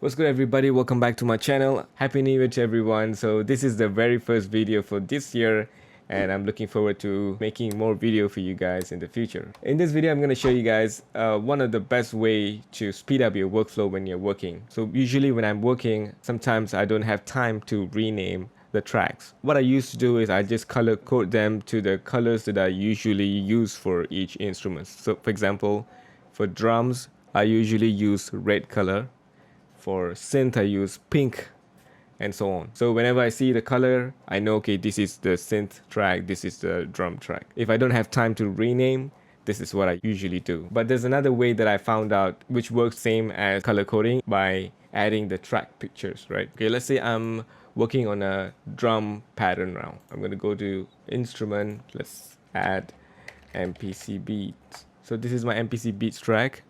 What's good, everybody? Welcome back to my channel. Happy New Year to everyone. So this is the very first video for this year, and I'm looking forward to making more video for you guys in the future. In this video, I'm going to show you guys one of the best way to speed up your workflow when you're working. So usually when I'm working, sometimes I don't have time to rename the tracks. What I used to do is I just color code them to the colors that I usually use for each instrument. So for example, for drums, I usually use red color. For synth, I use pink, and so on. So whenever I see the color, I know, okay, this is the synth track, this is the drum track. If I don't have time to rename, this is what I usually do. But there's another way that I found out which works same as color coding by adding the track pictures, right? Okay, let's say I'm working on a drum pattern now. I'm gonna go to instrument, let's add MPC beats. So this is my MPC beats track,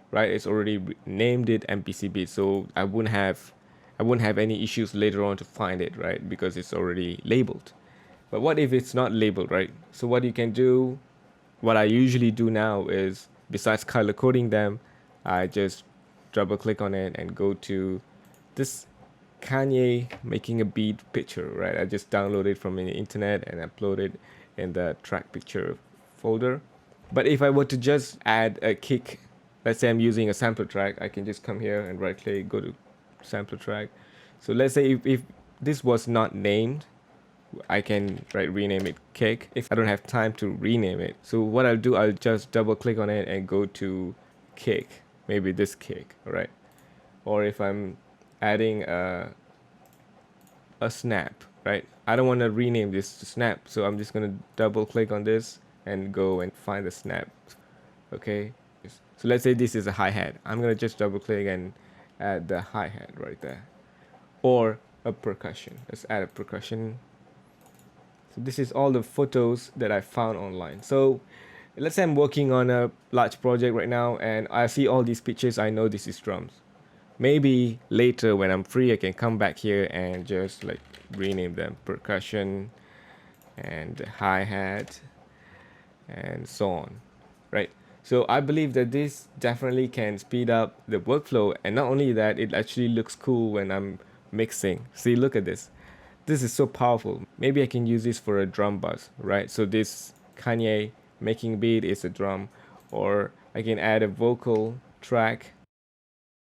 right? It's already named it MPC beat, so I wouldn't have any issues later on to find it, right? Because it's already labeled. But what if it's not labeled, right? So what you can do, what I usually do now is, besides color coding them, I just double click on it and go to this Kanye making a beat picture, right? I just download it from the internet and upload it in the track picture folder. But if I were to just add a kick, let's say I'm using a sampler track, I can just come here and right click, go to sampler track. So let's say if this was not named, I can rename it kick if I don't have time to rename it. So what I'll do, I'll just double click on it and go to kick, maybe this kick, all right? Or if I'm adding a snap, right? I don't want to rename this to snap, so I'm just going to double click on this and go and find the snap. Okay, so let's say this is a hi-hat. I'm going to just double click and add the hi-hat right there. Or a percussion. Let's add a percussion. So this is all the photos that I found online. So let's say I'm working on a large project right now and I see all these pictures. I know this is drums. Maybe later when I'm free, I can come back here and just like rename them percussion and hi-hat and so on, right? So I believe that this definitely can speed up the workflow, and not only that, it actually looks cool when I'm mixing. See, look at this. This is so powerful. Maybe I can use this for a drum bus, right? So this Kanye making beat is a drum, or I can add a vocal track.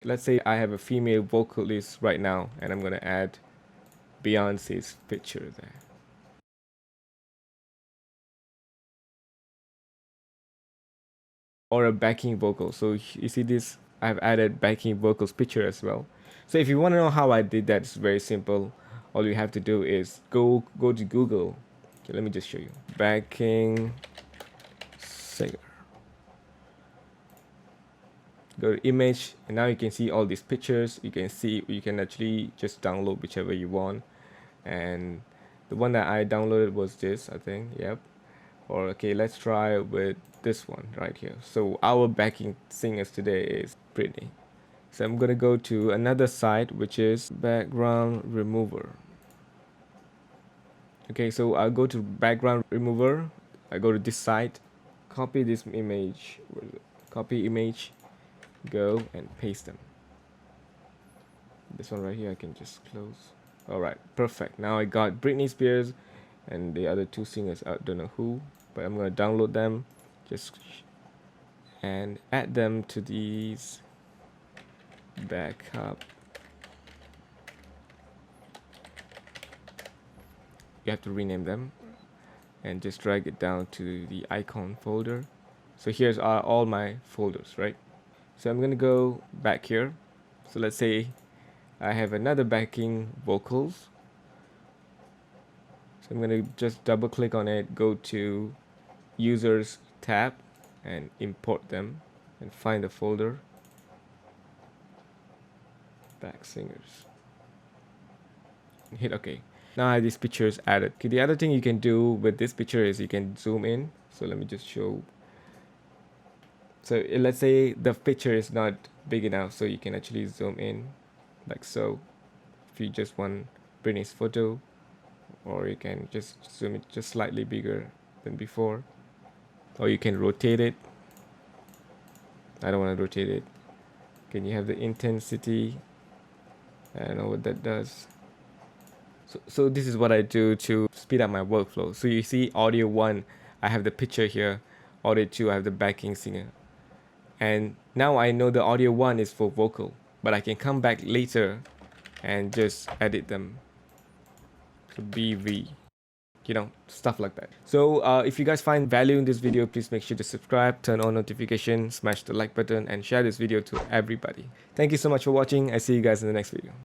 Let's say I have a female vocalist right now, and I'm gonna add Beyonce's picture there. Or a backing vocal. So you see this, I've added backing vocals picture as well. So if you want to know how I did that, it's very simple. All you have to do is go to Google. Okay, let me just show you. Backing singer. Go to image, and now you can see all these pictures. You can actually just download whichever you want. And the one that I downloaded was this, I think. Yep. Or okay, let's try with this one right here. So our backing singers today is Britney. So I'm gonna go to another site, which is background remover. Okay, so I'll go to background remover. I go to this site, copy this image, copy image, go and paste them. This one right here I can just close. Alright, perfect. Now I got Britney Spears and the other two singers, I don't know who, but I'm gonna download them just and add them to these backup. You have to rename them and just drag it down to the icon folder. So here's all my folders, right? So I'm gonna go back here. So let's say I have another backing vocals. So I'm gonna just double click on it, go to users tab and import them and find the folder, back singers, and hit OK. Now I have these pictures added. Okay, the other thing you can do with this picture is you can zoom in. So let me just show. So let's say the picture is not big enough, so you can actually zoom in like so if you just want Britney's photo, or you can just zoom it just slightly bigger than before, or you can rotate it. I don't want to rotate it. Can you have the intensity I don't know what that does. So this is what I do to speed up my workflow. So you see audio 1, I have the picture here. Audio 2, I have the backing singer. And now I know the audio 1 is for vocal, but I can come back later and just edit them to BV, you know, stuff like that. So if you guys find value in this video, please make sure to subscribe, turn on notifications, smash the like button, and share this video to everybody. Thank you so much for watching. I see you guys in the next video.